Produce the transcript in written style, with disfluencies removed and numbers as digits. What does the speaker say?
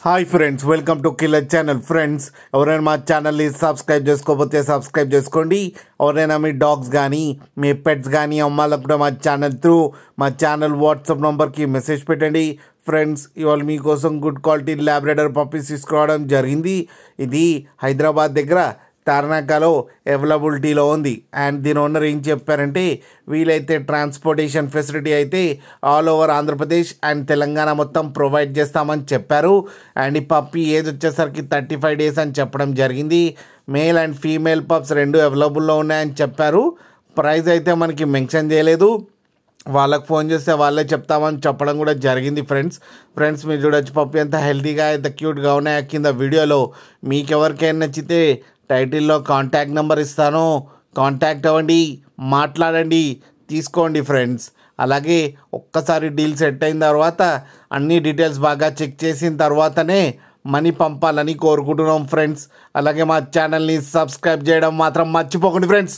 Hi friends, welcome to killer channel. Friends, ఎవరైనా మా ఛానల్ని సబ్స్క్రైబ్ చేసుకోకపోతే సబ్స్క్రైబ్ చేసుకోండి. ఎవరైనా మీ డాగ్స్ కానీ మీ పెట్స్ కానీ అమ్మాలనుకుంటే మా ఛానల్ వాట్సాప్ నెంబర్కి మెసేజ్ పెట్టండి. ఫ్రెండ్స్, ఇవాళ మీకోసం గుడ్ క్వాలిటీ ల్యాబ్రాడర్ పప్పీస్ తీసుకురావడం జరిగింది. ఇది హైదరాబాద్ దగ్గర తార్నాకాలో అవైలబిలిటీలో ఉంది. అండ్ దీని ఓనర్ ఏం చెప్పారంటే, వీలైతే ట్రాన్స్పోర్టేషన్ ఫెసిలిటీ అయితే all over Andhra Pradesh and Telangana మొత్తం ప్రొవైడ్ చేస్తామని చెప్పారు. అండ్ ఈ పప్పీ ఏజ్ వచ్చేసరికి 35 days అని చెప్పడం జరిగింది. మేల్ అండ్ ఫీమేల్ పప్స్ రెండు అవైలబుల్లో ఉన్నాయని చెప్పారు. ప్రైస్ అయితే మనకి మెన్షన్ చేయలేదు. వాళ్ళకి ఫోన్ చేస్తే వాళ్ళే చెప్తామని చెప్పడం కూడా జరిగింది. ఫ్రెండ్స్ మీరు చూడొచ్చు పప్పీ ఎంత హెల్తీగా ఎంత క్యూట్గా ఉన్నాయి. కింద వీడియోలో మీకు ఎవరికైనా నచ్చితే టైటిల్లో కాంటాక్ట్ నెంబర్ ఇస్తాను, కాంటాక్ట్ అవ్వండి, మాట్లాడండి, తీసుకోండి ఫ్రెండ్స్. అలాగే ఒక్కసారి డీల్ సెట్ అయిన తర్వాత అన్ని డీటెయిల్స్ బాగా చెక్ చేసిన తర్వాతనే మనీ పంపాలని కోరుకుంటున్నాం ఫ్రెండ్స్. అలాగే మా ఛానల్ని సబ్స్క్రైబ్ చేయడం మాత్రం మర్చిపోకండి ఫ్రెండ్స్.